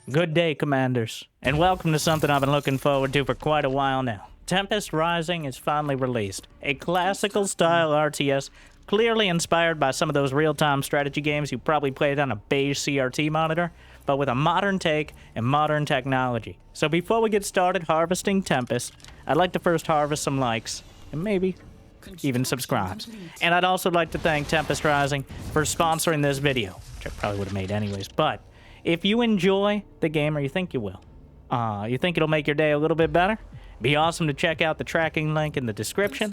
Good day, Commanders, and welcome to something I've been looking forward to for quite a while now. Tempest Rising is finally released. A classical-style RTS, clearly inspired by some of those real-time strategy games you probably played on a beige CRT monitor, but with a modern take and modern technology. So before we get started harvesting Tempest, I'd like to first harvest some likes, and maybe even subscribes. And I'd also like to thank Tempest Rising for sponsoring this video, which I probably would have made anyways, but if you enjoy the game, or you think you will, you think it'll make your day a little bit better, be awesome to check out the tracking link in the description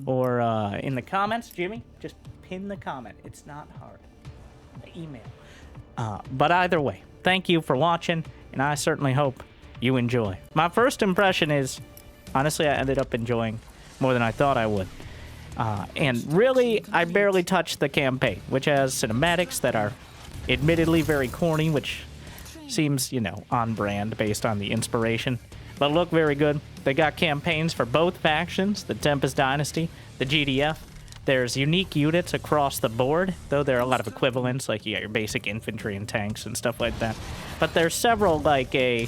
or in the comments. Jimmy, just pin the comment. It's not hard. The email. But either way, thank you for watching, and I certainly hope you enjoy. My first impression is, honestly, I ended up enjoying more than I thought I would. And really, I barely touched the campaign, which has cinematics that are admittedly very corny, which seems, you know, on brand based on the inspiration, but look very good. They got campaigns for both factions, the Tempest Dynasty, the GDF. There's unique units across the board, though there are a lot of equivalents, like you got your basic infantry and tanks and stuff like that. But there's several, like a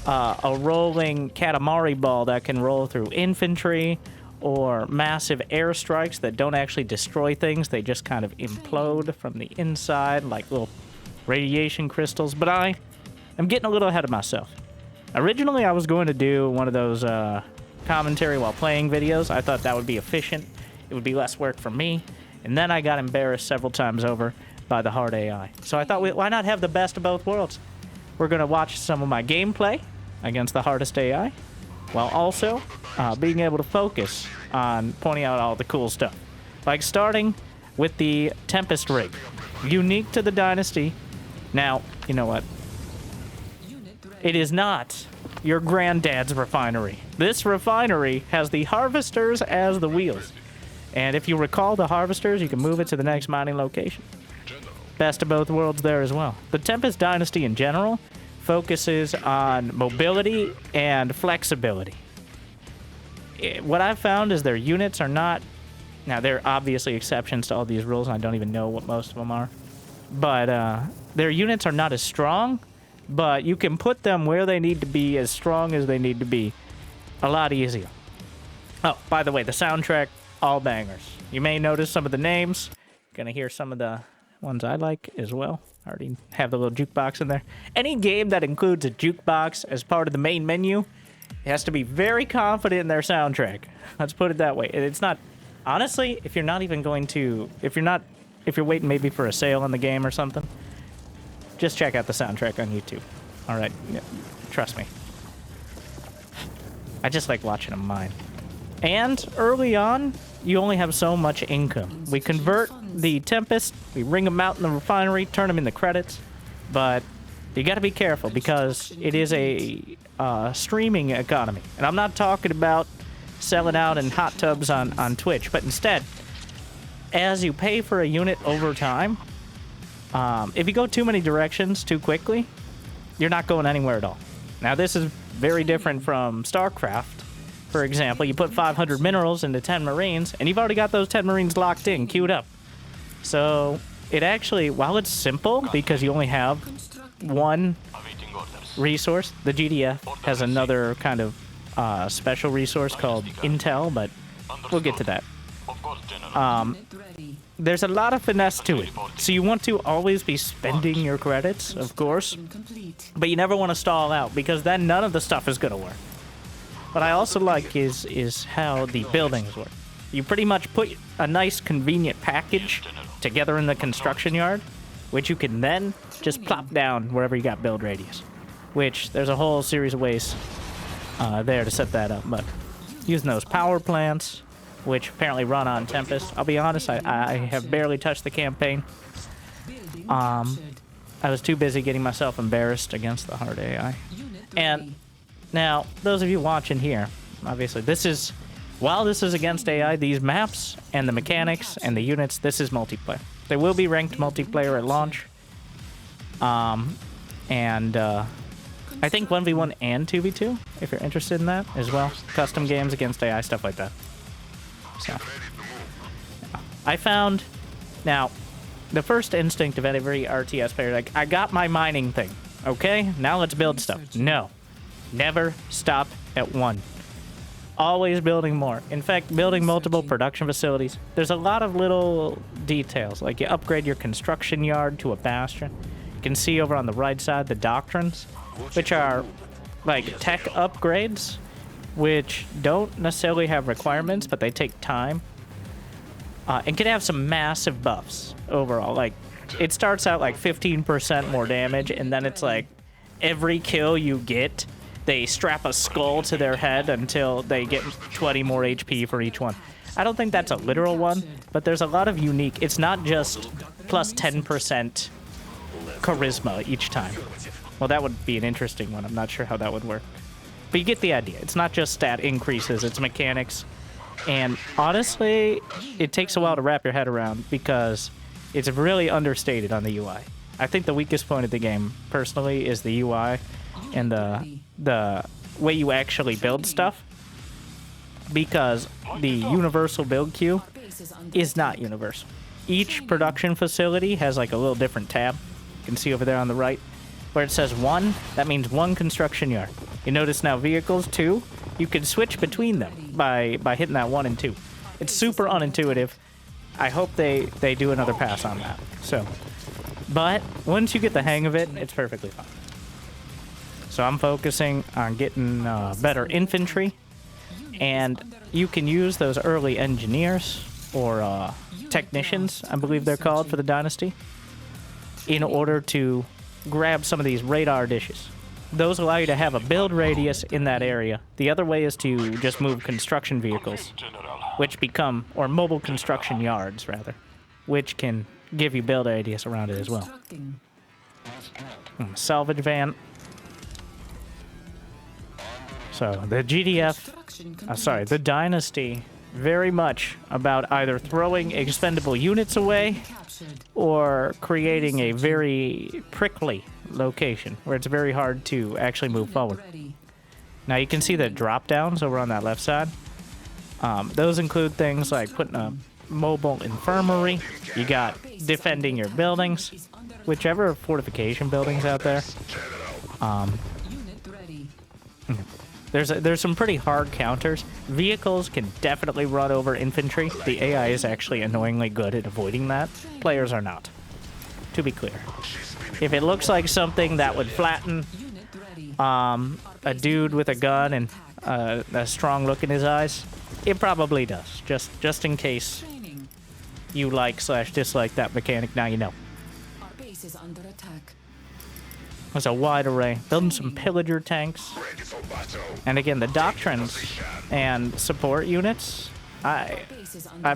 rolling Katamari ball that can roll through infantry, or massive airstrikes that don't actually destroy things, they just kind of implode from the inside like little radiation crystals. But I am getting a little ahead of myself. Originally, I was going to do one of those commentary while playing videos. I thought that would be efficient. It would be less work for me. And then I got embarrassed several times over by the hard AI. So I thought, why not have the best of both worlds? We're going to watch some of my gameplay against the hardest AI, while also being able to focus on pointing out all the cool stuff. Like starting with the Tempest rig. Unique to the Dynasty. Now, you know what? It is not your granddad's refinery. This refinery has the harvesters as the wheels. And if you recall the harvesters, you can move it to the next mining location. Best of both worlds there as well. The Tempest Dynasty in general focuses on mobility and flexibility. What I've found is their units are not... Now, there are obviously exceptions to all these rules, and I don't even know what most of them are. But their units are not as strong, but you can put them where they need to be, as strong as they need to be, a lot easier. Oh, by the way, the soundtrack, all bangers. You may notice some of the names. Gonna hear some of the ones I like as well. I already have the little jukebox in there. Any game that includes a jukebox as part of the main menu, it has to be very confident in their soundtrack. Let's put it that way. It's not... Honestly, if you're not even going to... If you're waiting maybe for a sale on the game or something, just check out the soundtrack on YouTube. Alright, yeah, trust me. I just like watching them mine. And early on, you only have so much income. We convert the Tempest, we ring them out in the refinery, turn them in the credits, but you gotta be careful because it is a streaming economy. And I'm not talking about selling out in hot tubs on Twitch, but instead, as you pay for a unit over time, if you go too many directions too quickly, you're not going anywhere at all. Now, this is very different from StarCraft. For example, you put 500 minerals into 10 Marines, and you've already got those 10 Marines locked in, queued up. So, it actually, while it's simple, because you only have one resource, the GDF has another kind of special resource called Intel, but we'll get to that. There's a lot of finesse to it. So you want to always be spending your credits, of course, but you never want to stall out, because then none of the stuff is going to work. What I also like is how the buildings work. You pretty much put a nice, convenient package together in the construction yard, which you can then just plop down wherever you got build radius. Which, there's a whole series of ways there to set that up. But using those power plants, which apparently run on Tempest. I'll be honest, I have barely touched the campaign. I was too busy getting myself embarrassed against the hard AI. And... now, those of you watching here, obviously, while this is against AI, these maps and the mechanics and the units, this is multiplayer. There will be ranked multiplayer at launch. I think 1v1 and 2v2, if you're interested in that as well. Custom games against AI, stuff like that. So, I found, now, the first instinct of every RTS player, like, I got my mining thing. Okay, now let's build stuff. No. Never stop at 1. Always building more. In fact, building multiple production facilities. There's a lot of little details, like you upgrade your construction yard to a bastion. You can see over on the right side the doctrines, which are like tech upgrades, which don't necessarily have requirements, but they take time. And can have some massive buffs overall. Like, it starts out like 15% more damage, and then it's like every kill you get, they strap a skull to their head until they get 20 more HP for each one. I don't think that's a literal one, but there's a lot of unique. It's not just plus 10% charisma each time. Well, that would be an interesting one. I'm not sure how that would work. But you get the idea. It's not just stat increases, it's mechanics. And honestly, it takes a while to wrap your head around because it's really understated on the UI. I think the weakest point of the game, personally, is the UI and the way you actually build stuff, because the universal build queue is not universal. Each production facility has like a little different tab. You can see over there on the right where it says 1, that means 1 construction yard. You notice now vehicles 2, you can switch between them by hitting that 1 and 2. It's super unintuitive. I hope they do another pass on that. So, but once you get the hang of it, it's perfectly fine. So I'm focusing on getting better infantry, and you can use those early engineers or technicians, I believe they're called for the Dynasty, in order to grab some of these radar dishes. Those allow you to have a build radius in that area. The other way is to just move construction vehicles, which become, or mobile construction yards rather, which can give you build radius around it as well. Salvage van. So the GDF, the Dynasty, very much about either throwing expendable units away or creating a very prickly location where it's very hard to actually move forward. Now you can see the drop downs over on that left side. Those include things like putting a mobile infirmary. You got defending your buildings, whichever fortification buildings out there. There's some pretty hard counters. Vehicles can definitely run over infantry. The AI is actually annoyingly good at avoiding that. Players are not, to be clear. If it looks like something that would flatten a dude with a gun and a strong look in his eyes, it probably does. Just in case you like/dislike that mechanic, now you know. Our base is under attack. There's a wide array. Building some pillager tanks. And again, the doctrines and support units, I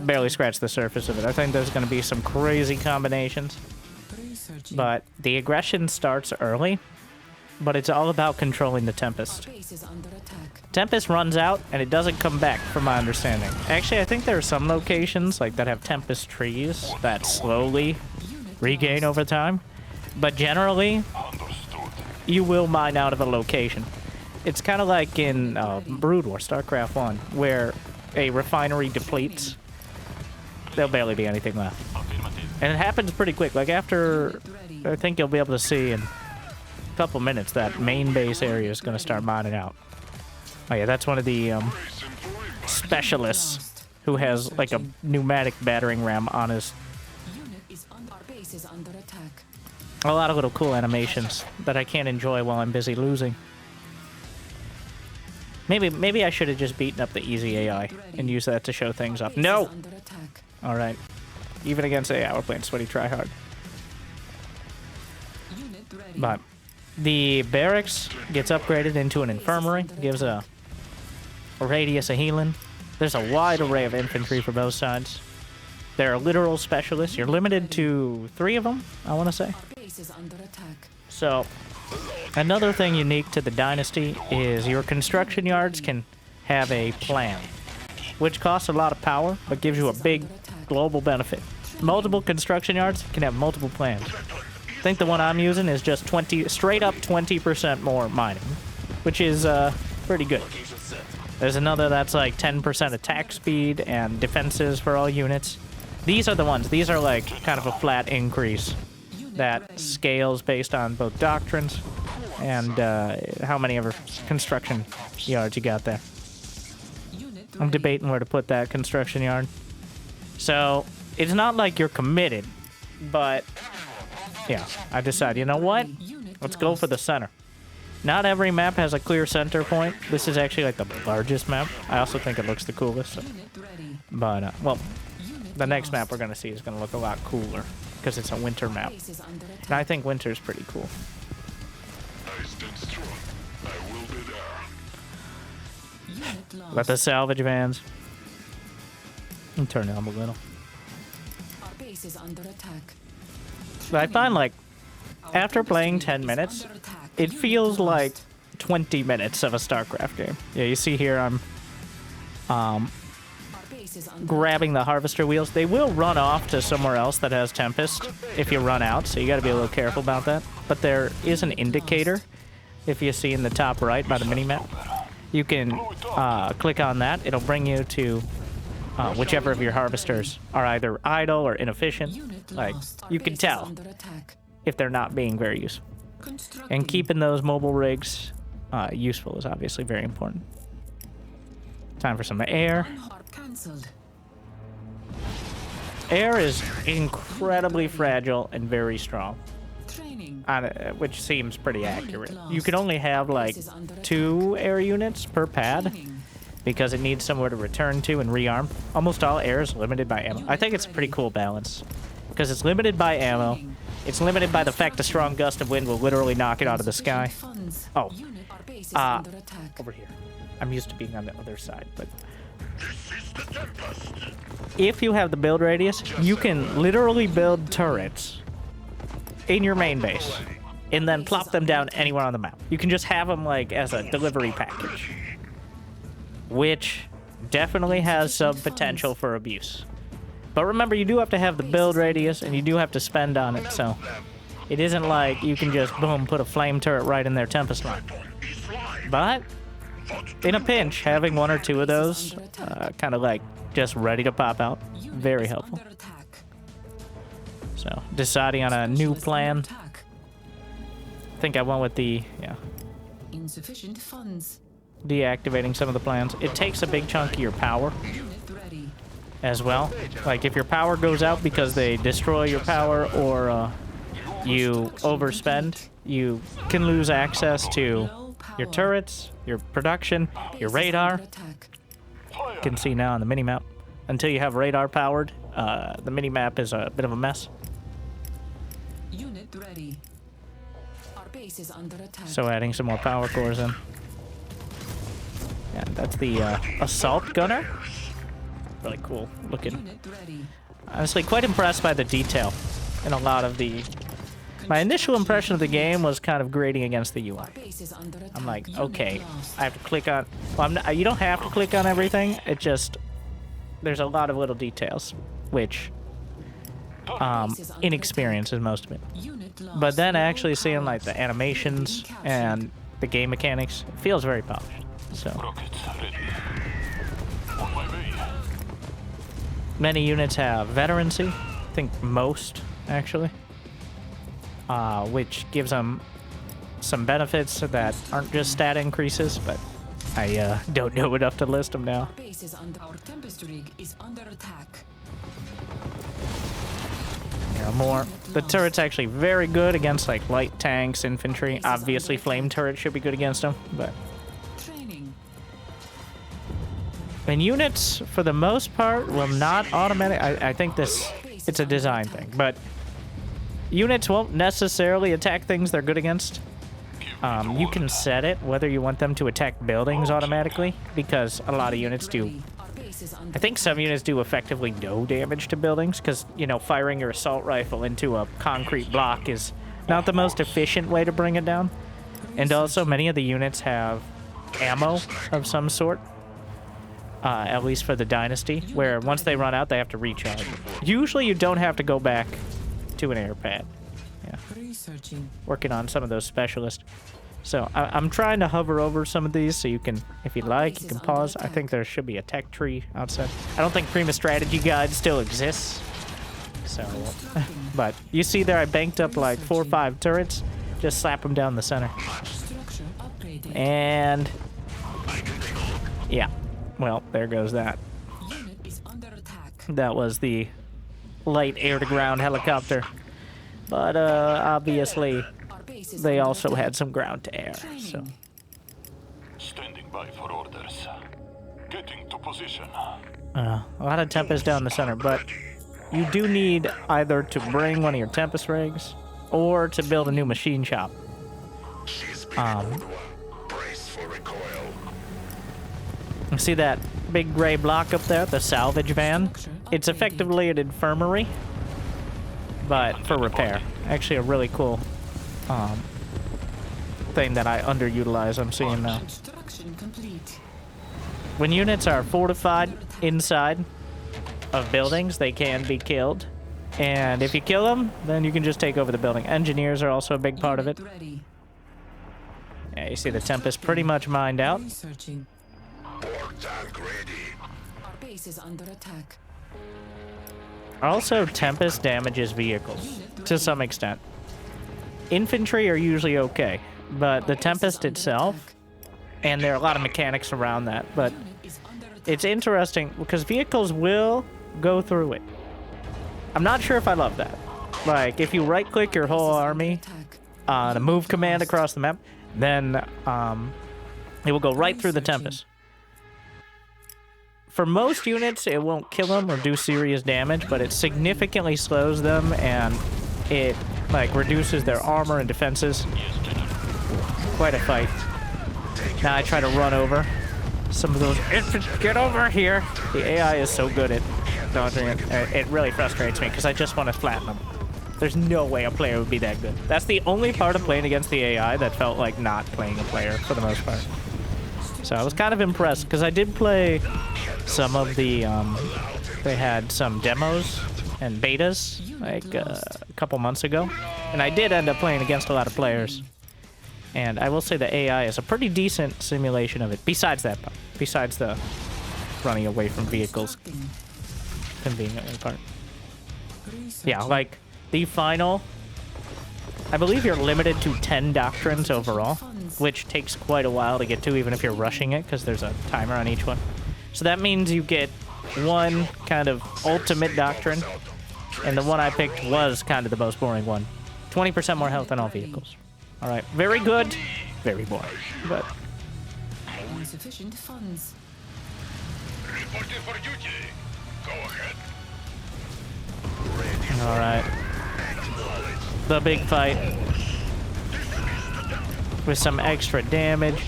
barely scratched the surface of it. I think there's going to be some crazy combinations. But the aggression starts early, but it's all about controlling the Tempest. Tempest runs out, and it doesn't come back, from my understanding. Actually, I think there are some locations like that have Tempest trees that slowly regain over time. But generally, you will mine out of a location. It's kind of like in Brood War, StarCraft 1, where a refinery depletes. There'll barely be anything left. And it happens pretty quick. Like after, I think you'll be able to see in a couple minutes that main base area is going to start mining out. Oh yeah, that's one of the specialists who has like a pneumatic battering ram on his. A lot of little cool animations that I can't enjoy while I'm busy losing. Maybe I should have just beaten up the easy AI and used that to show things off. No! Alright. Even against AI, we're playing sweaty tryhard. But the barracks gets upgraded into an infirmary. Gives a radius of healing. There's a wide array of infantry for both sides. There are literal specialists. You're limited to 3 of them, I want to say. So, another thing unique to the Dynasty is your construction yards can have a plan, which costs a lot of power, but gives you a big global benefit. Multiple construction yards can have multiple plans. I think the one I'm using is just straight up 20% more mining, which is pretty good. There's another that's like 10% attack speed and defenses for all units. These are the ones. These are like kind of a flat increase that scales based on both doctrines and how many ever construction yards you got there. I'm debating where to put that construction yard. So it's not like you're committed, but yeah, I decided, you know what? Let's go for the center. Not every map has a clear center point. This is actually like the largest map. I also think it looks the coolest. So. But, well, the next map we're going to see is going to look a lot cooler because it's a winter map. And I think winter's pretty cool. Let the salvage vans. And turn them a little. But I find, like, after playing 10 minutes, it feels like 20 minutes of a StarCraft game. Yeah, you see here I'm grabbing the harvester wheels. They will run off to somewhere else that has Tempest if you run out, so you got to be a little careful about that. But there is an indicator, if you see in the top right by the minimap. You can click on that. It'll bring you to whichever of your harvesters are either idle or inefficient. Like, you can tell if they're not being very useful. And keeping those mobile rigs useful is obviously very important. Time for some air. Air is incredibly fragile and very strong, which seems pretty accurate. You can only have like 2 air units per pad because it needs somewhere to return to and rearm. Almost all air is limited by ammo. I think it's a pretty cool balance because it's limited by ammo. It's limited by the fact a strong gust of wind will literally knock it out of the sky. Oh, over here. I'm used to being on the other side, but if you have the build radius, you can literally build turrets in your main base and then plop them down anywhere on the map. You can just have them like as a delivery package, which definitely has some potential for abuse. But remember, you do have to have the build radius, and you do have to spend on it, so it isn't like you can just, boom, put a flame turret right in their Tempest line. But in a pinch, having 1 or 2 of those, kind of like just ready to pop out, very helpful. So, deciding on a new plan. I think I went with the, Insufficient funds. Deactivating some of the plans. It takes a big chunk of your power as well. Like, if your power goes out because they destroy your power or you overspend, you can lose access to your turrets, your production, your radar. You can see now on the minimap. Until you have radar powered, the minimap is a bit of a mess. Unit ready. Our base is under attack. So adding some more power cores in. Yeah, that's the assault gunner. Really cool looking. Honestly, quite impressed by the detail in a lot of the... My initial impression of the game was kind of grading against the UI. I'm like, okay, I have to click on... Well, you don't have to click on everything. It just... There's a lot of little details, which... inexperience is most of it. But then actually seeing like the animations and the game mechanics, it feels very polished. So... Many units have veterancy. I think most, actually. Which gives them some benefits that aren't just stat increases, but I don't know enough to list them now. Our Tempest rig is under attack. Yeah, more. The turret's actually very good against like light tanks, infantry. Obviously, flame turrets should be good against them, but... And units, for the most part, will not automatic. I think it's a design thing, but units won't necessarily attack things they're good against. You can set it whether you want them to attack buildings automatically, because a lot of units do. I think some units do effectively no damage to buildings, because, you know, firing your assault rifle into a concrete block is not the most efficient way to bring it down. And also, many of the units have ammo of some sort. At least for the Dynasty, where once they run out, they have to recharge. Usually you don't have to go back to an air pad. Yeah. Working on some of those specialists. So I'm trying to hover over some of these so you can, if you like, you can pause. I think there should be a tech tree outside. I don't think Prima Strategy Guide still exists. So, but you see there I banked up like 4 or 5 turrets. Just slap them down the center. Structure upgraded. And yeah, well, there goes that. Unit is under attack. That was the light air-to-ground helicopter. But obviously, Our base is they under also attack. had some ground-to-air. So Training. Standing by for orders. Getting to position. a lot of Tempest down the center, but you do need either to bring one of your Tempest rigs or to build a new machine shop. Brace for recoil. You see that big gray block up there, the salvage van? It's effectively an infirmary, but for repair. Actually a really cool thing that I underutilize I'm seeing now. Construction complete. When units are fortified inside of buildings, they can be killed. And if you kill them, then you can just take over the building. Engineers are also a big part of it. Unit ready. Yeah, you see the Tempest pretty much mined out. Researching. War tank ready. Our base is under attack. Also, Tempest damages vehicles to some extent. Infantry are usually okay, but the Tempest itself, and there are a lot of mechanics around that, but Unit is under attack. it's interesting because vehicles will go through it. I'm not sure if I love that. Like, if you right-click your whole army on a move command across the map, then it will go right through the Tempest. For most units, it won't kill them or do serious damage, but it significantly slows them and it like reduces their armor and defenses. Quite a fight. Now I try to run over some of those infants. Get over here! The AI is so good at dodging it. It really frustrates me because I just want to flatten them. There's no way a player would be that good. That's the only part of playing against the AI that felt like not playing a player for the most part. So I was kind of impressed because I did play some of the, they had some demos and betas like a couple months ago. And I did end up playing against a lot of players. And I will say the AI is a pretty decent simulation of it. Besides that part. Besides the running away from vehicles conveniently part. Yeah, like the final, I believe you're limited to 10 doctrines overall, which takes quite a while to get to even if you're rushing it because there's a timer on each one. So that means you get one kind of ultimate doctrine, and the one I picked was kind of the most boring one. 20% more health than all vehicles. All right, very good, very boring, but Insufficient funds. Reporting for duty. Go ahead. all right. The big fight with some extra damage,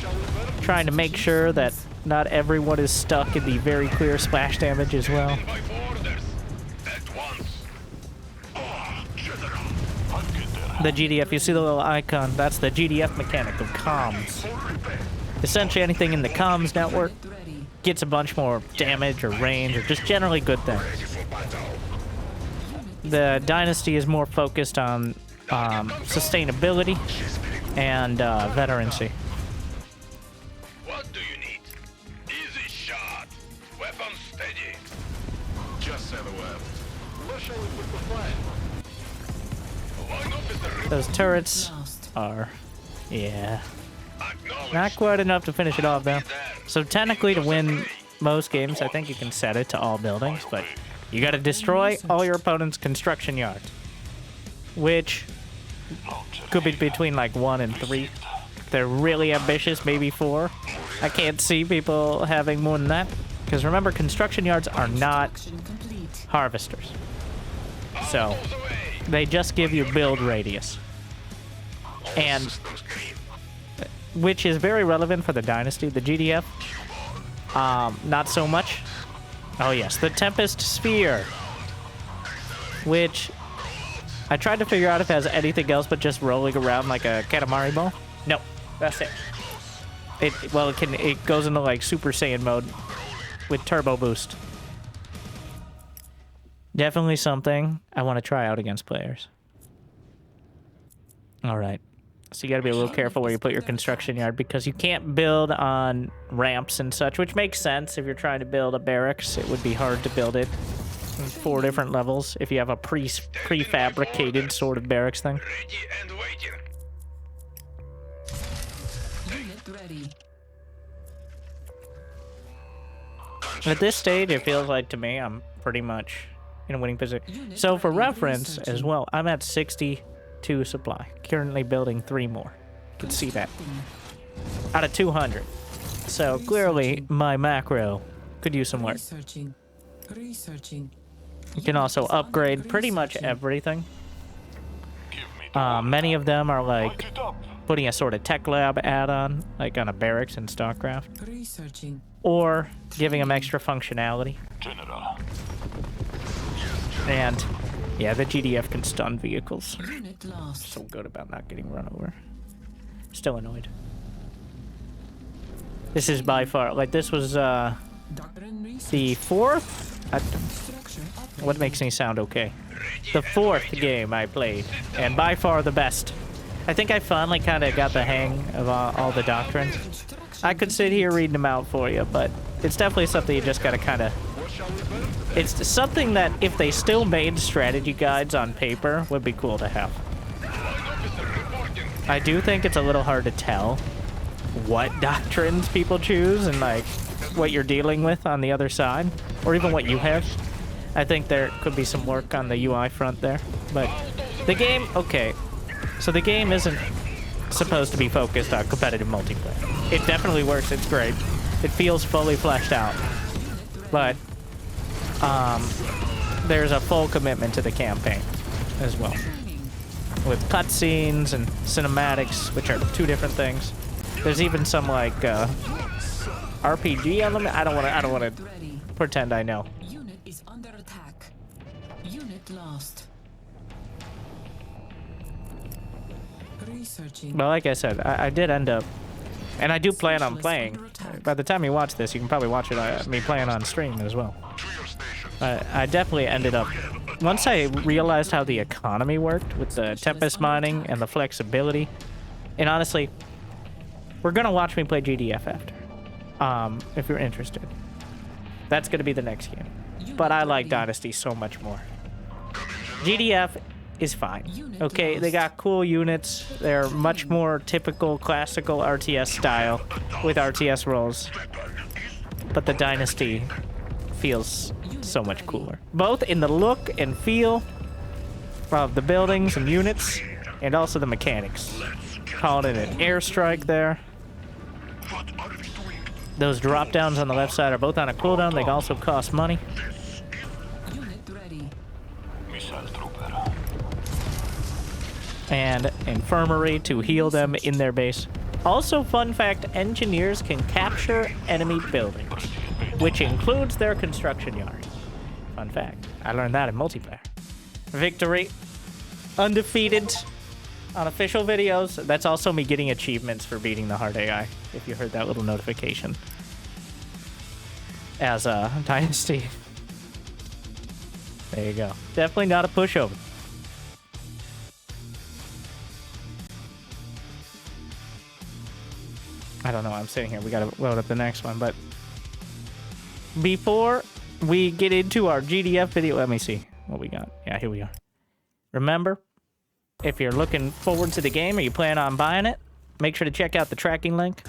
trying to make sure that not everyone is stuck in the very clear splash damage as well. By for orders. At once. Oh, General. I'll get there. The GDF, you see the little icon? That's the GDF mechanic of comms. Essentially anything in the comms network Unit ready. gets a bunch more damage or range or just generally good things. The Dynasty is more focused on sustainability and veterancy. What do you need? Easy shot. Weapon steady. Just say the word. Where shall we put the flag? Line up is the Those turrets Lost. are, yeah, acknowledge. not quite enough to finish it off though. So technically to win most games, I think you can set it to all buildings, but you gotta destroy all your opponent's construction yards, which could be between like 1 and 3. If they're really ambitious, maybe 4. I can't see people having more than that, because remember, construction yards are not Construction complete. harvesters, so they just give you build radius, and which is very relevant for the Dynasty. The GDF, not so much. Oh yes, the Tempest Sphere, which I tried to figure out if it has anything else but just rolling around like a Katamari ball. No, that's it. It goes into like Super Saiyan mode with turbo boost. Definitely something I want to try out against players. All right. So you got to be a little careful where you put your construction yard because you can't build on ramps and such, which makes sense. If you're trying to build a barracks, it would be hard to build it in 4 different levels if you have a prefabricated sort of barracks thing. Ready and waiting. Unit ready. At this stage, it feels like to me I'm pretty much in a winning position. So for reference as well, I'm at 62 supply. Currently building 3 more. You can see that. Out of 200. So clearly my macro could use some work. Researching. Researching. You can also upgrade pretty much everything. Many of them are like putting a sort of tech lab add-on, like on a barracks in StarCraft, Researching. or giving them extra functionality. General. And yeah, the GDF can stun vehicles. Unit lost. So good about not getting run over. Still annoyed. This is by far, like this was Doctrine research. the 4th? Structure upgrade. What makes me sound okay? The 4th game I played, and by far the best. I think I finally kind of got the hang of all the doctrines. I could sit here reading them out for you, but it's definitely something you just gotta kind of... It's something that if they still made strategy guides on paper, would be cool to have. I do think it's a little hard to tell what doctrines people choose and like what you're dealing with on the other side, or even what you have. I think there could be some work on the UI front there, but the game, okay. So the game isn't supposed to be focused on competitive multiplayer. It definitely works, it's great. It feels fully fleshed out, but there's a full commitment to the campaign as well, with cutscenes and cinematics, which are 2 different things. There's even some like RPG element. I don't want to Ready. pretend I know. Unit is under attack. Unit lost. Researching. But like I said, I did end up, and I do plan on playing. By the time you watch this, you can probably watch it me playing on stream as well. I definitely ended up, once I realized how the economy worked with the Tempest mining and the flexibility, and honestly, we're gonna watch me play GDF after, if you're interested. That's gonna be the next game. But I like Dynasty so much more. GDF is fine. Okay, they got cool units. They're much more typical classical RTS style with RTS roles. But the Dynasty feels so much cooler. Both in the look and feel of the buildings and units, and also the mechanics. Calling it an airstrike there. Those drop downs on the left side are both on a cooldown. They also cost money. Unit ready. Missile trooper. And infirmary to heal them in their base. Also, fun fact, engineers can capture enemy buildings, which includes their construction yards. Fun fact. I learned that in multiplayer. Victory. Undefeated on official videos. That's also me getting achievements for beating the hard AI, if you heard that little notification. As a Dynasty. There you go. Definitely not a pushover. I don't know. I'm sitting here. We gotta load up the next one, but before we get into our GDF video, let me see what we got. Yeah, here we are. Remember, if you're looking forward to the game or you plan on buying it, make sure to check out the tracking link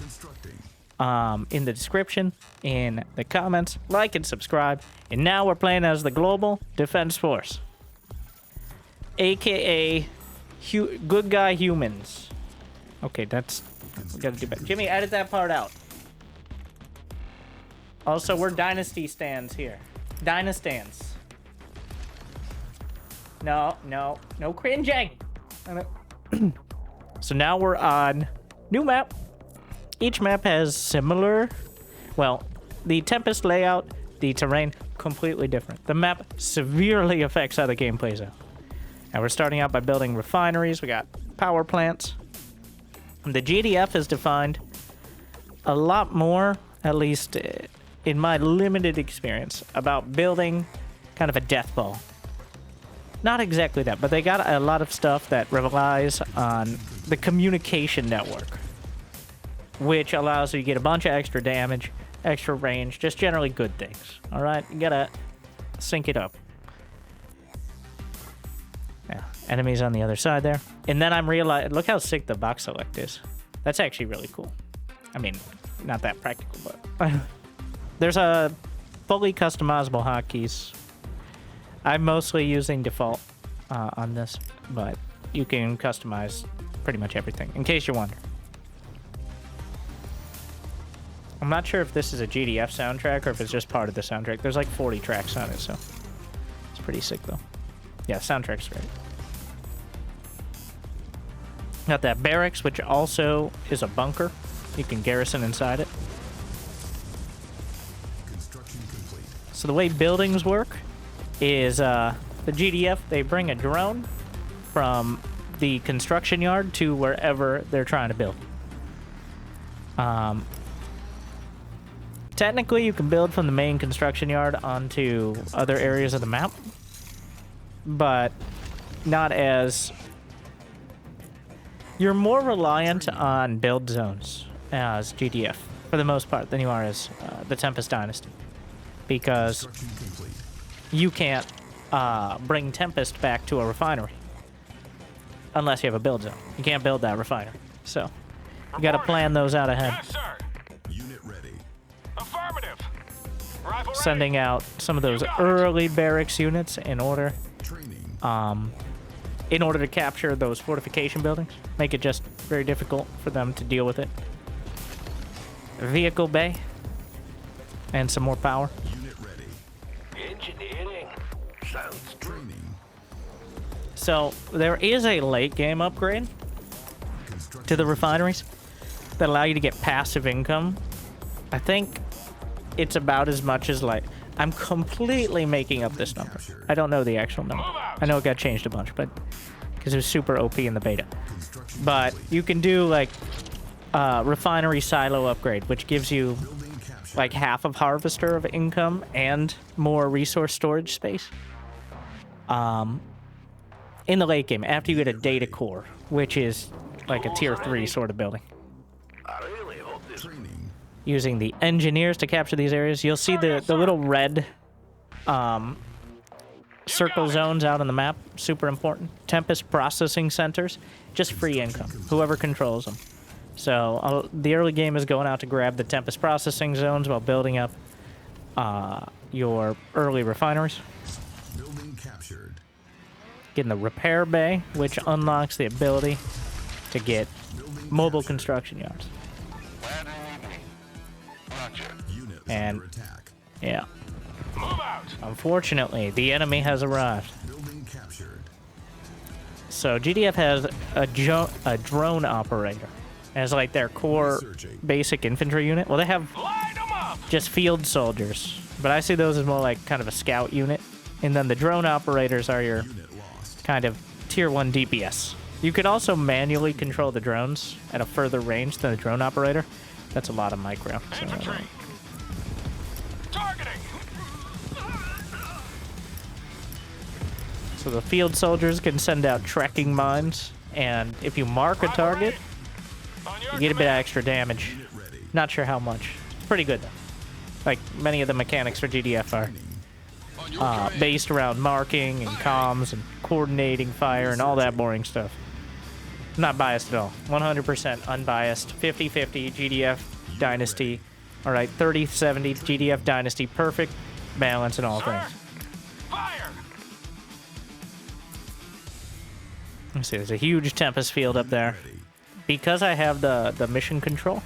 in the description, in the comments. Like and subscribe. And now we're playing as the Global Defense Force, aka Good Guy Humans. Okay, that's... We gotta do better. Jimmy, edit that part out. Also, we're Dynasty stands here. Dynastans. No cringing. So now we're on new map. Each map has similar, well, the Tempest layout, the terrain, completely different. The map severely affects how the game plays out. And we're starting out by building refineries. We got power plants. The GDF is defined a lot more, at least in my limited experience, about building kind of a death ball. Not exactly that, but they got a lot of stuff that relies on the communication network, which allows you to get a bunch of extra damage, extra range, just generally good things. All right, you gotta sync it up. Yeah, enemies on the other side there. And then I'm realizing, look how sick the box select is. That's actually really cool. I mean, not that practical, but there's a fully customizable hotkeys. I'm mostly using default on this, but you can customize pretty much everything, in case you wonder. I'm not sure if this is a GDF soundtrack or if it's just part of the soundtrack. There's like 40 tracks on it, so it's pretty sick, though. Yeah, soundtrack's great. Got that barracks, which also is a bunker. You can garrison inside it. Construction complete. So the way buildings work is the GDF, they bring a drone from the construction yard to wherever they're trying to build. Technically, you can build from the main construction yard onto other areas of the map, but not as... You're more reliant on build zones as GDF, for the most part, than you are as the Tempest Dynasty. Because Construction complete. you can't bring Tempest back to a refinery unless you have a build zone. You can't build that refinery. So, you gotta plan those out ahead. Yes, sir. Unit ready. Affirmative. Rifle Sending out some of those early barracks units in order Training. to capture those fortification buildings. Make it just very difficult for them to deal with it. Vehicle bay. And some more power. Unit ready. Engineering. Sounds Training. So, there is a late game upgrade Construction. to the refineries that allow you to get passive income. I think it's about as much as, like, I'm completely making up this number. I don't know the actual number. I know it got changed a bunch, but because it was super OP in the beta. Construction But complete. you can do like refinery silo upgrade, which gives you Building captured. like half of harvester of income and more resource storage space. In the late game, after you get a data core, which is like a tier 3 sort of building. I really hope this. Training. Using the engineers to capture these areas, you'll see the little red circle zones out on the map. Super important. Tempest processing centers, just free income. Whoever controls them. So the early game is going out to grab the Tempest processing zones while building up your early refineries. Building captured. Getting the repair bay, which unlocks the ability to get Building mobile captured. construction yards. Where do you need me? Roger. Unit is And- under attack. Yeah. Move out. Unfortunately, the enemy has arrived. Building captured. So GDF has a drone operator as like their core Researching. basic infantry unit. Well, they have Line them up. just field soldiers, but I see those as more like kind of a scout unit. And then the drone operators are your Unit lost. kind of tier 1 DPS. You could also manually control the drones at a further range than the drone operator. That's a lot of micro. So, Infantry. Targeting. so the field soldiers can send out tracking mines, and if you mark a target, On your you get a bit of command. extra damage. Unit ready. Not sure how much. Pretty good though. Like many of the mechanics for GDF are On your command. based around marking and comms and coordinating fire and all that boring stuff. Not biased at all. 100% unbiased. 50-50 GDF Dynasty. All right, 30-70 GDF Dynasty. Perfect balance in all Sir. things. Fire. Let's see, there's a huge Tempest field up there. Ready. Because I have the mission control,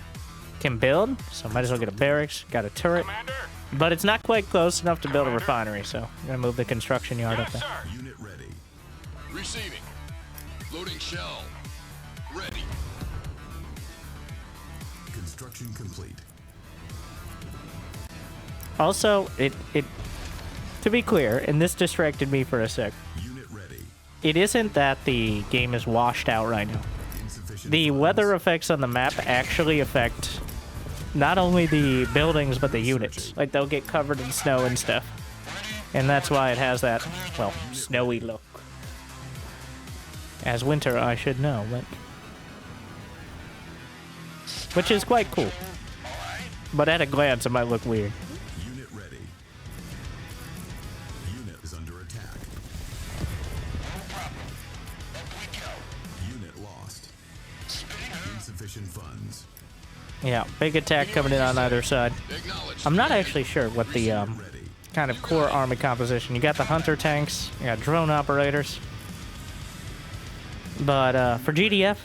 can build, so might as well get a barracks, got a turret. Commander. But it's not quite close enough to build a refinery, so I'm gonna move the construction yard up Yes, there. sir. Unit ready. Receiving. Loading shell. Ready. Construction complete. Also, it to be clear, and this distracted me for a sec, Unit ready. it isn't that the game is washed out right now. Insufficient The funds. weather effects on the map actually affect not only the buildings, but the units. Like, they'll get covered in snow and stuff. And that's why it has that, well, snowy look. As winter, I should know, but... Which is quite cool. But at a glance, it might look weird. Unit ready. Unit is under attack. Unit lost. Insufficient funds. Yeah, big attack coming in on either side. Acknowledged. I'm not actually sure what the kind of core army composition. You got the hunter tanks, you got drone operators. But for GDF,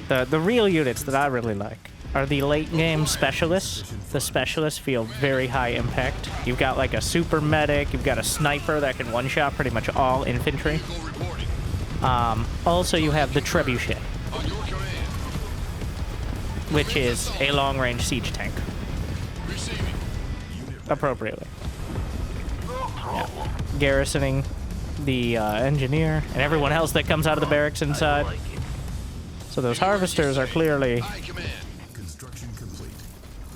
the real units that I really like are the late game specialists. The specialists feel very high impact. You've got like a super medic, you've got a sniper that can one-shot pretty much all infantry. Vehicle reporting. Also, you have the trebuchet, On your command. which is a long-range siege tank, Receiving. appropriately. Yeah. Garrisoning the engineer and everyone else that comes out of the barracks inside. So those harvesters are clearly... I command. Construction complete.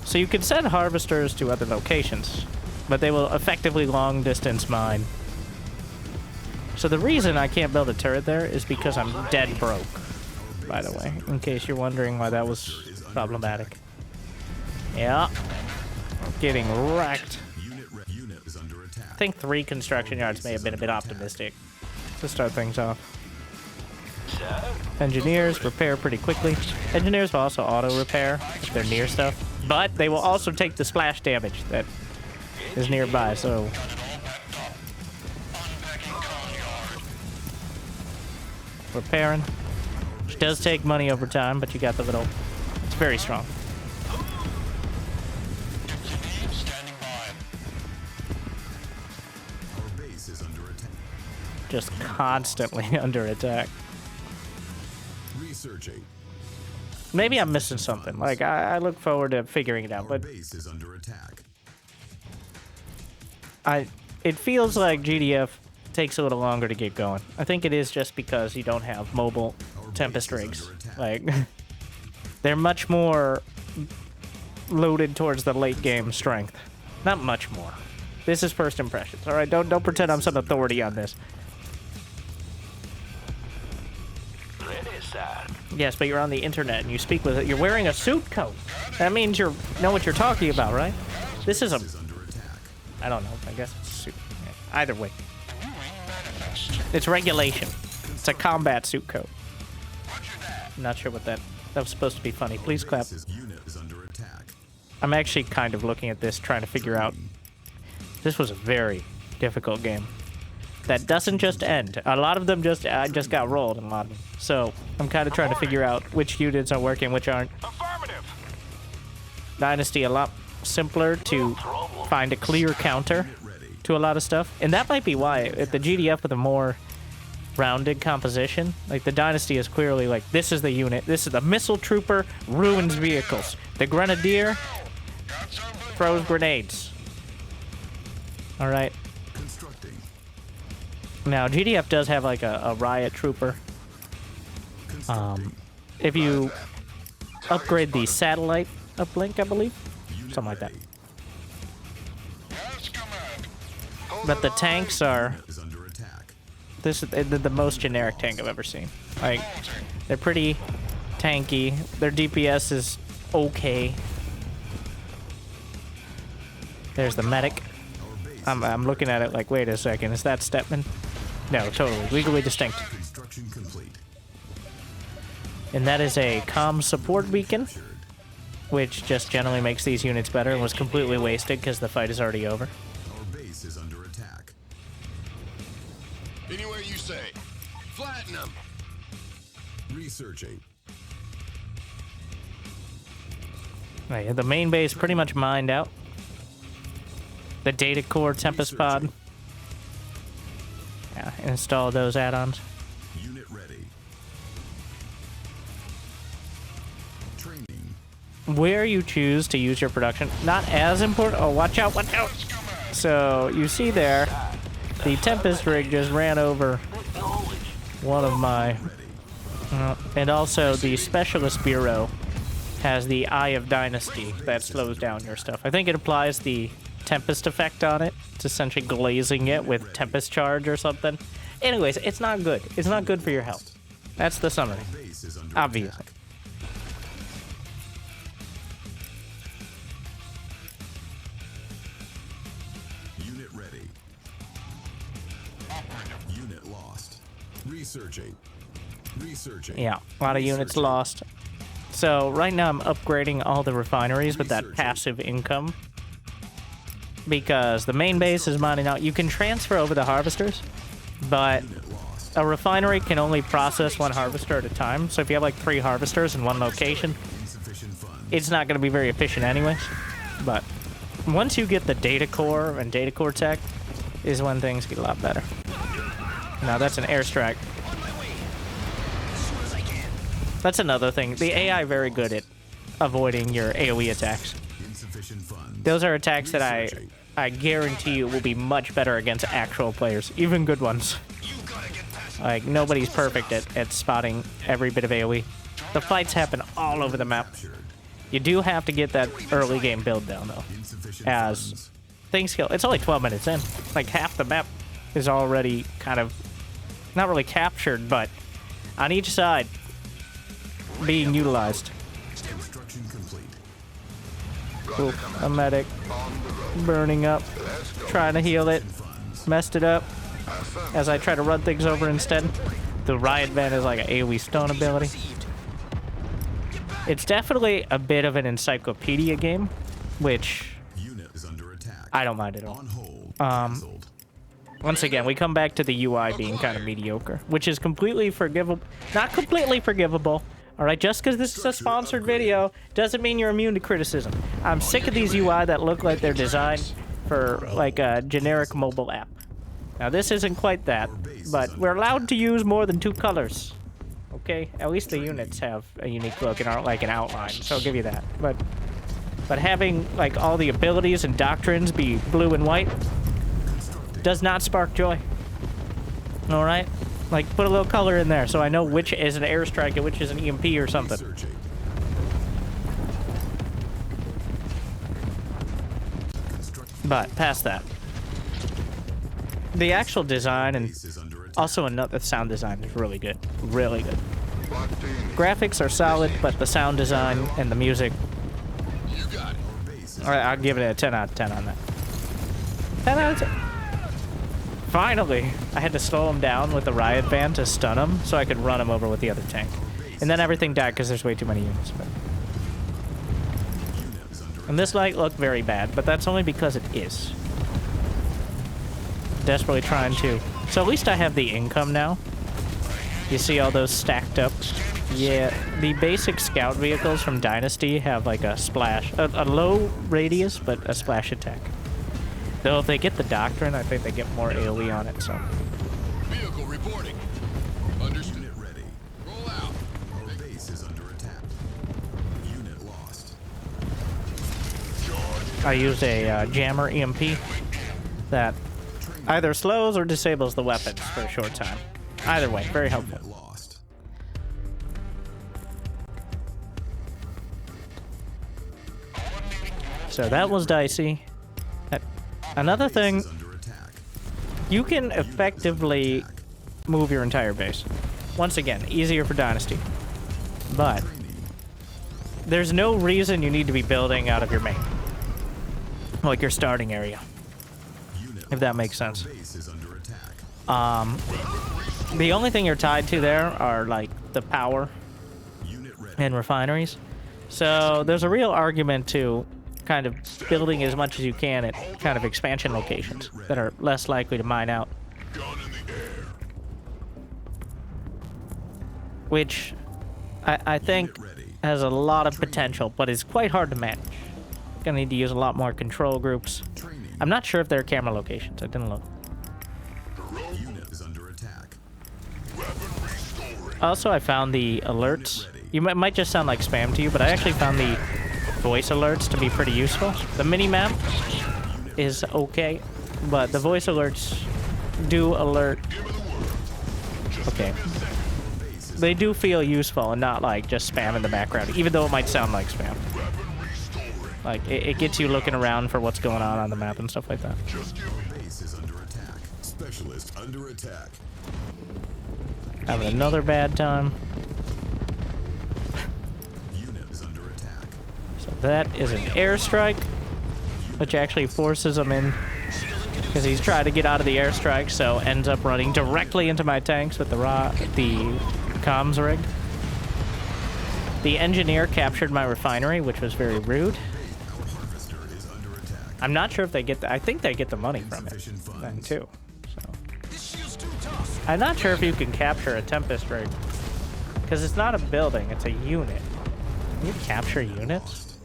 So you can send harvesters to other locations, but they will effectively long-distance mine. So the reason I can't build a turret there is because I'm dead broke, by the way, in case you're wondering why that was problematic. Yeah. Getting wrecked. Unit is under attack. I think 3 construction yards may have been a bit optimistic to start things off. Engineers repair pretty quickly. Engineers will also auto-repair if they're near stuff, but they will also take the splash damage that is nearby, so... Repairing. Which does take money over time, but you got the little... It's very strong. Standing by. Our base is under attack. Just constantly under attack. Researching. Maybe I'm missing something. Like, I look forward to figuring it out, Our but base is under attack. it feels like GDF takes a little longer to get going. I think it is just because you don't have mobile Tempest rigs. Like, they're much more loaded towards the late game strength. Not much more. This is first impressions. All right, don't pretend I'm some authority on this. Yes, but you're on the internet and you speak with it. You're wearing a suit coat. That means you know what you're talking about, right? This is a... Is under attack. I don't know. I guess it's a suit. Yeah. Either way. It's regulation. It's a combat suit coat. I'm not sure what that was supposed to be funny. Please clap. Unit is under attack. I'm actually kind of looking at this, trying to figure out... This was a very difficult game. That doesn't just end. A lot of them just got rolled, in a lot of them. So I'm kind of trying to figure out which units are working, which aren't. Affirmative. Dynasty a lot simpler to find a clear counter to a lot of stuff, and that might be why if the GDF with a more rounded composition, like the Dynasty is clearly like, this is the unit, this is the missile trooper ruins vehicles, the grenadier throws grenades. All right. Constructing. Now, GDF does have like a riot trooper. If you upgrade the satellite uplink, I believe, something like that. Yes, command. But the tanks are Is under attack. this is the most generic tank I've ever seen. Like, they're pretty tanky. Their DPS is okay. There's the medic. I'm looking at it like, wait a second, is that Stepman? No, totally. Legally distinct. Construction complete. And that is a comm support beacon, which just generally makes these units better and was completely wasted because the fight is already over. Our base is under attack. Anywhere you say. Flatten them. Researching. Right, the main base pretty much mined out. The data core Tempest pod. Yeah, install those add-ons. Unit ready. Training. Where you choose to use your production, not as important. Oh, watch out, watch out. So you see there, the Tempest rig just ran over one of my... and also the Specialist Bureau has the Eye of Dynasty that slows down your stuff. I think it applies the Tempest effect on it. It's essentially glazing it with Tempest Charge or something. Anyways, it's not good. It's not good for your health. That's the summary. Base is under Obviously. attack. Unit ready. Unit lost. Researching. Researching. Yeah, a lot of units lost. So right now I'm upgrading all the refineries with that passive income. Because the main base is mining out. You can transfer over the harvesters, but a refinery can only process one harvester at a time. So if you have like 3 harvesters in one location, it's not going to be very efficient anyways. But once you get the data core and data core tech is when things get a lot better. Now that's an airstrike. That's another thing. The AI very good at avoiding your AoE attacks. Those are attacks that I guarantee you will be much better against actual players, even good ones. Like, nobody's perfect at spotting every bit of AoE. The fights happen all over the map. You do have to get that early game build down, though, as things go. It's only 12 minutes in. Like, half the map is already kind of, not really captured, but on each side being utilized. Ooh, a medic burning up, trying to heal it, messed it up as I try to run things over instead. The riot van is like an AoE stone ability. It's definitely a bit of an encyclopedia game, which I don't mind at all. Once again, we come back to the UI being kind of mediocre, which is completely forgivable. Not completely forgivable. All right, just because this is a sponsored video doesn't mean you're immune to criticism. I'm sick of these UI that look like they're designed for like a generic mobile app. Now this isn't quite that, but we're allowed to use more than 2 colors. Okay, at least the units have a unique look and aren't like an outline, so I'll give you that. But having like all the abilities and doctrines be blue and white does not spark joy. All right. Like, put a little color in there so I know which is an airstrike and which is an EMP or something. But, past that. The actual design and also the sound design is really good. Really good. Graphics are solid, but the sound design and the music... Alright, I'll give it a 10 out of 10 on that. 10 out of 10. Finally, I had to slow him down with the riot van to stun him so I could run him over with the other tank. And then everything died because there's way too many units. But... And this might look very bad, but that's only because it is. Desperately trying to. So at least I have the income now. You see all those stacked up? Yeah, the basic scout vehicles from Dynasty have like a splash, a low radius, but a splash attack. Though if they get the doctrine, I think they get more AoE on it, so. Vehicle reporting. Understood. Unit ready. Roll out. Our base is under attack. Unit lost. I used a jammer EMP that either slows or disables the weapons for a short time. Either way, very helpful. So that was dicey. Another thing, you can effectively move your entire base. Once again, easier for Dynasty. But there's no reason you need to be building out of your main. Like your starting area. If that makes sense. The only thing you're tied to there are like the power and refineries. So there's a real argument to kind of building as much as you can at kind of expansion locations that are less likely to mine out. Which I think has a lot of potential, but is quite hard to manage. Gonna need to use a lot more control groups. I'm not sure if there are camera locations. I didn't look. Also, I found the alerts. You might just sound like spam to you, but I actually found the voice alerts to be pretty useful. The mini-map is okay, but the voice alerts do alert. Okay. They do feel useful and not like just spam in the background, even though it might sound like spam. Like, it gets you looking around for what's going on the map and stuff like that. Specialist under attack. Having another bad time. So that is an airstrike, which actually forces him in because he's trying to get out of the airstrike, so ends up running directly into my tanks with the comms rig. The engineer captured my refinery, which was very rude. Our harvester is under attack. I'm not sure if they get the, I think they get the money from it Insufficient funds. then too. So This shield's too tough. I'm not sure if you can capture a Tempest rig because it's not a building, it's a unit. Can you capture units?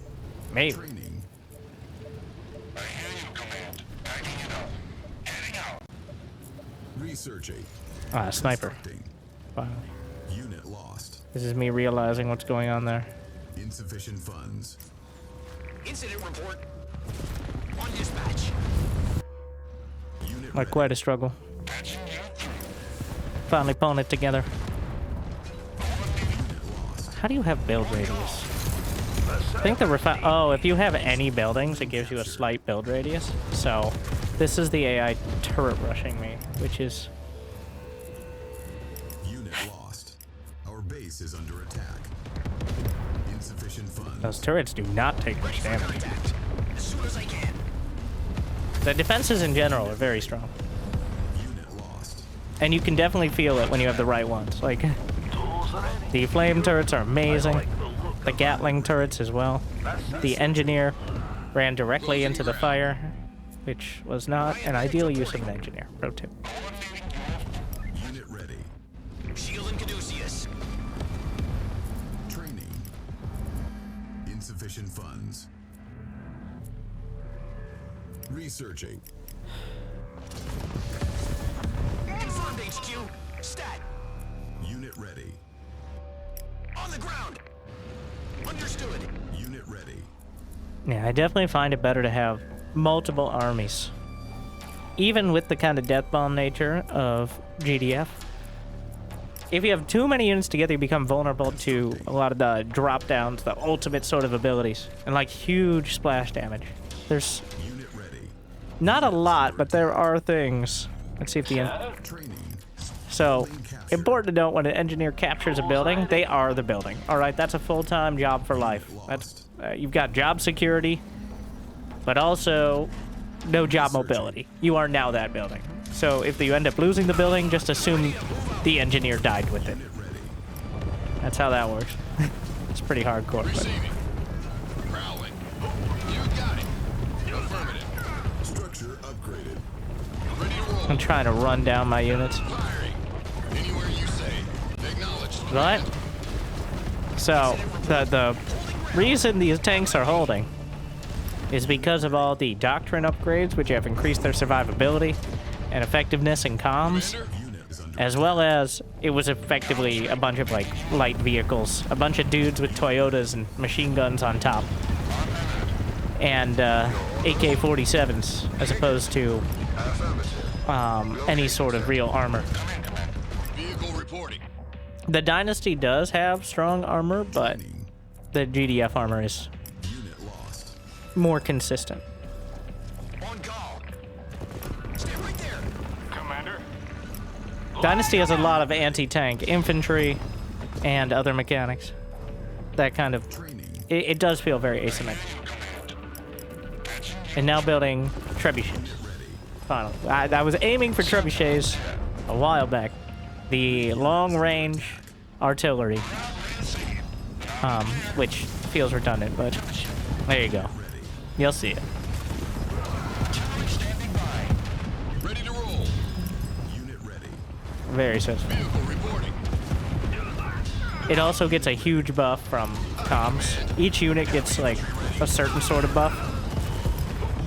Maybe. Training. I hear you, Command. Backing it up. Heading out. Researching. Ah, sniper. Constructing. Finally. Unit lost. This is me realizing what's going on there. Insufficient funds. Incident report. On dispatch. Unit Like ready. quite a struggle. Patching you through. Finally pulling it together. Unit lost. How do you have build radius? I think the oh, if you have any buildings, it gives you a slight build radius. So this is the AI turret rushing me, which is Unit lost. Our base is under attack. Insufficient funds. those turrets do not take much damage. Contact. As soon as I can. The defenses in general are very strong, Unit lost. and you can definitely feel it when you have the right ones. Like the flame turrets are amazing, the Gatling turrets as well. The engineer ran directly into the fire, which was not an ideal use of an engineer. Pro tip. Unit ready. Shield and Caduceus. Training. Insufficient funds. Researching. Confirmed HQ. Stat. Unit ready. On the ground. Understood. Unit ready. Yeah, I definitely find it better to have multiple armies. Even with the kind of death bomb nature of GDF. If you have too many units together, you become vulnerable to a lot of the drop downs, the ultimate sort of abilities, and like huge splash damage. There's Unit ready. not a lot, but there are things. Let's see if the Training. so important to note when an engineer captures a building, they are the building. All right, that's a full-time job for life. That's you've got job security, but also no job mobility. You are now that building. So if you end up losing the building, just assume the engineer died with it. Unit ready. That's how that works. It's pretty hardcore. But Receiving. Prowling. You got it. Affirmative. Structure upgraded. Ready to roll. I'm trying to run down my units. Firing. Anywhere you say. Acknowledged. Right? So the reason these tanks are holding is because of all the doctrine upgrades, which have increased their survivability and effectiveness in comms, Commander. Unit is under as well as it was effectively a bunch of like light vehicles, a bunch of dudes with Toyotas and machine guns on top, and AK-47s as opposed to any sort of real armor. Vehicle reporting. The Dynasty does have strong armor, but training. the GDF armor is Unit lost. more consistent. On call. Stand right there. Commander. Dynasty has a lot of anti-tank infantry and other mechanics. That kind of Training. it does feel very asymmetric. And now building trebuchets. Finally, I was aiming for trebuchets a while back. The long-range artillery, which feels redundant, but there you go. You'll see it. Standing by. Ready to roll. Unit ready. Very sensible. Vehicle reporting. It also gets a huge buff from comms. Each unit gets like a certain sort of buff,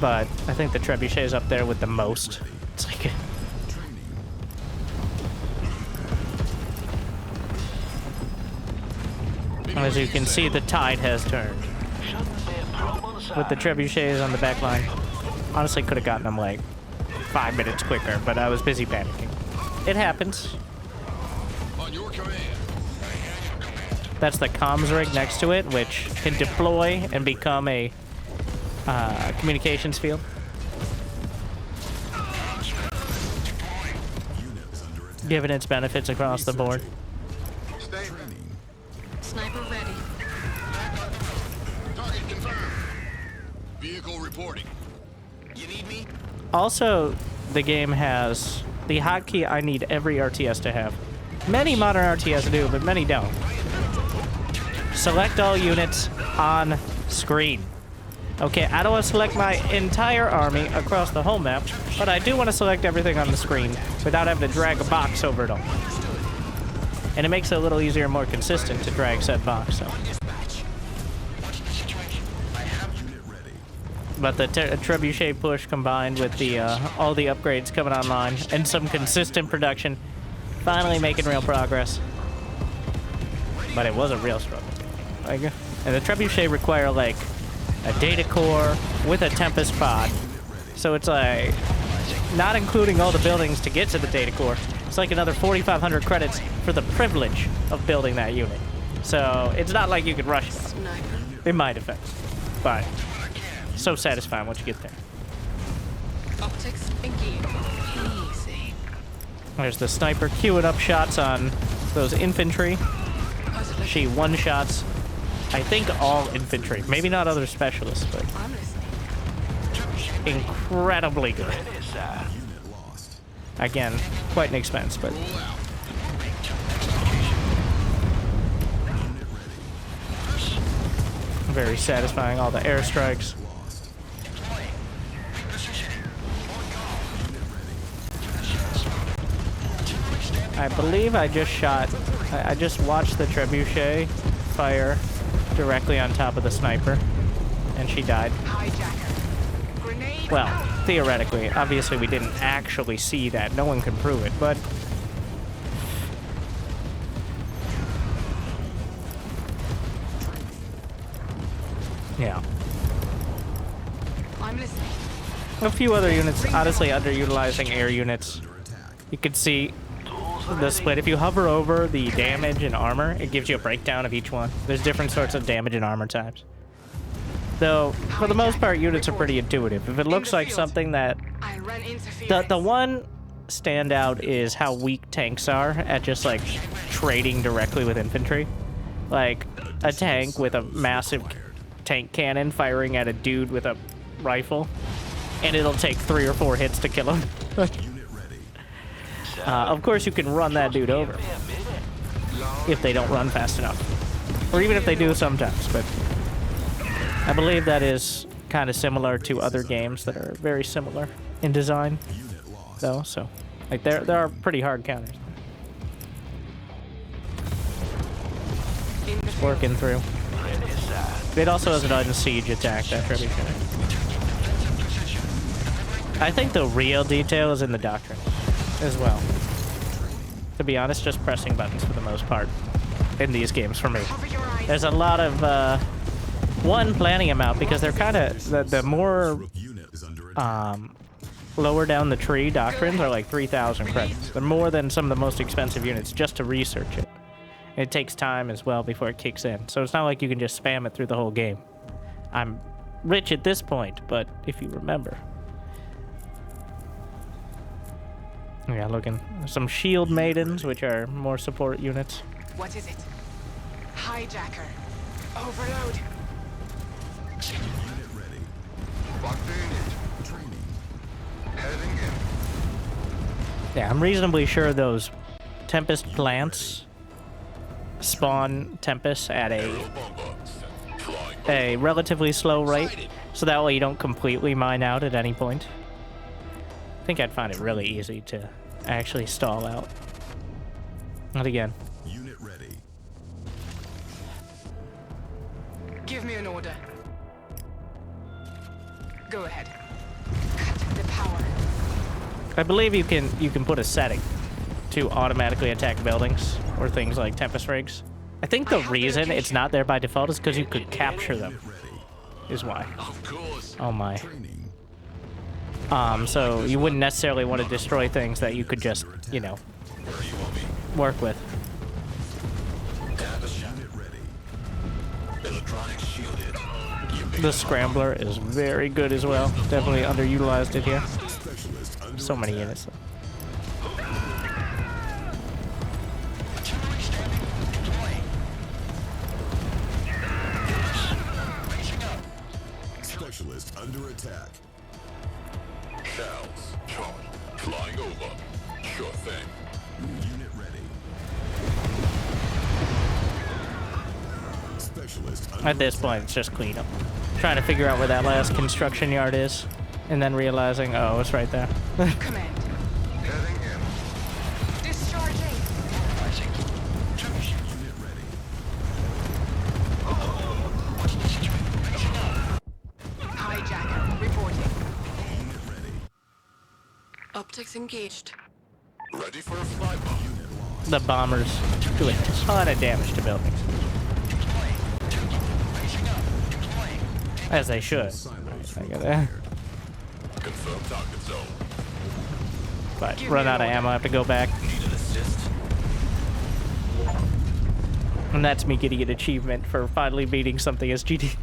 but I think the trebuchet is up there with the most. It's like Training. as you can see, the tide has turned. With the trebuchets on the back line, honestly could have gotten them like 5 minutes quicker, but I was busy panicking. It happens. On your command. That's the comms rig next to it, which can deploy and become a communications field. Unit is under attack. Given its benefits across the board. Training. Sniper ready. Target confirmed. Vehicle reporting. You need me? Also, the game has the hotkey I need every RTS to have. Many modern RTS do, but many don't. select all units on screen. Okay, I don't want to select my entire army across the whole map, but I do want to select everything on the screen without having to drag a box over it all. And it makes it a little easier and more consistent to drag said box. So. But the trebuchet push combined with the all the upgrades coming online and some consistent production, finally making real progress. But it was a real struggle. And the trebuchet require like a data core with a Tempest pod. So it's like, not including all the buildings to get to the data core, it's like another 4,500 credits for the privilege of building that unit. So it's not like you could rush it, in my defense. But so satisfying once you get there. Optics engaged. Easy. There's the sniper queuing up shots on those infantry. She one-shots, I think, all infantry. Maybe not other specialists, but I'm listening. incredibly good. Again, quite an expense, but very satisfying. All the airstrikes. I believe I just shot, I just watched the trebuchet fire directly on top of the sniper, and she died. Well, theoretically. Obviously, we didn't actually see that. No one can prove it, but yeah. I'm listening. A few other units, honestly, underutilizing air units. You can see the split. If you hover over the damage and armor, it gives you a breakdown of each one. There's different sorts of damage and armor types. Though, for the most part, units are pretty intuitive. If it looks like something that... The one standout is how weak tanks are at just, like, trading directly with infantry. Like, a tank with a massive tank cannon firing at a dude with a rifle, and it'll take 3 or 4 hits to kill him. Of course, you can run that dude over if they don't run fast enough, or even if they do sometimes. But I believe that is kind of similar to other games that are very similar in design, though. So, like, there are pretty hard counters. Just working through. It also has an unsiege attack, that trebuchet. I think the real detail is in the doctrine as well. To be honest, just pressing buttons for the most part in these games for me. There's a lot of one, planning them out, because they're kind of the more lower down the tree doctrines are like 3,000 credits. They're more than some of the most expensive units just to research it. And it takes time as well before it kicks in, so it's not like you can just spam it through the whole game. I'm rich at this point, but if you remember. Yeah, looking. Some shield maidens, which are more support units. What is it? Hijacker. Overload. Unit ready. Locked in. Training. Heading in. Yeah, I'm reasonably sure those Tempest plants spawn Tempests at a relatively slow rate, so that way you don't completely mine out at any point. I think I'd find it really easy to actually stall out. Not again. Unit ready. Give me an order. Go ahead. Cut the power. I believe you can put a setting to automatically attack buildings or things like Tempest rigs. I think the reason it's not there by default is because you could capture them. Is why. Of course. Oh my. So you wouldn't necessarily want to destroy things that you could just, you know, work with. The Scrambler is very good as well. Definitely underutilized it here. So many units. Specialist under attack. Shells. Charge. Flying over. Sure thing. Unit ready. Specialist under At this point, it's just cleanup. Trying to figure out where that last construction yard is, and then realizing, oh, it's right there. Command. Heading in. Discharging. Unit ready. Hijacker reporting. Unit ready. Optics engaged. Ready for a flyby. Unit lost. The bombers do a ton of damage to buildings. As they should. Silos I gotta, required. Confirm target zone. but run out of ammo, I have to go back. Need an assist? And that's me getting an achievement for finally beating something as GD.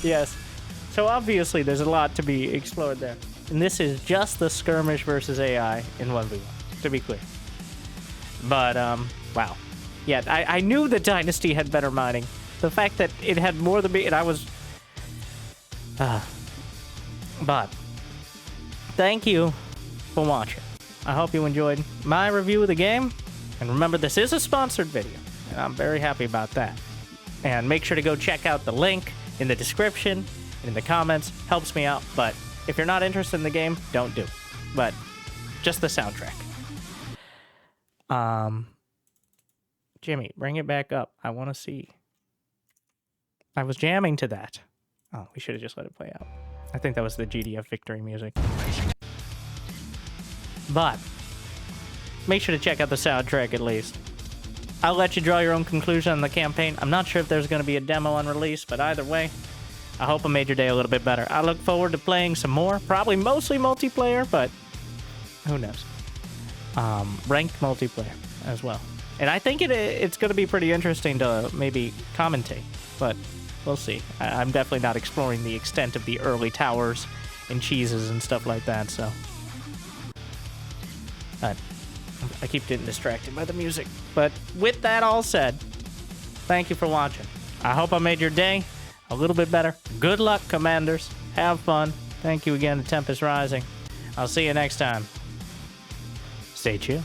Yes. So obviously there's a lot to be explored there. And this is just the skirmish versus AI in 1v1, to be clear. But, wow. Yeah, I knew the Dynasty had better mining. The fact that it had more than me, and I was... but, thank you for watching. I hope you enjoyed my review of the game. And remember, this is a sponsored video, and I'm very happy about that. And make sure to go check out the link in the description and in the comments. Helps me out, but if you're not interested in the game, don't do it. But just the soundtrack. Jimmy, bring it back up. I want to see. I was jamming to that. Oh, we should have just let it play out. I think that was the GDF victory music. But make sure to check out the soundtrack at least. I'll let you draw your own conclusion on the campaign. I'm not sure if there's going to be a demo on release, but either way, I hope I made your day a little bit better. I look forward to playing some more, probably mostly multiplayer, but who knows. Ranked multiplayer as well. And I think it's going to be pretty interesting to maybe commentate, but we'll see. I'm definitely not exploring the extent of the early towers and cheeses and stuff like that, so. I keep getting distracted by the music. But with that all said, thank you for watching. I hope I made your day a little bit better. Good luck, Commanders. Have fun. Thank you again to Tempest Rising. I'll see you next time. Stay chill.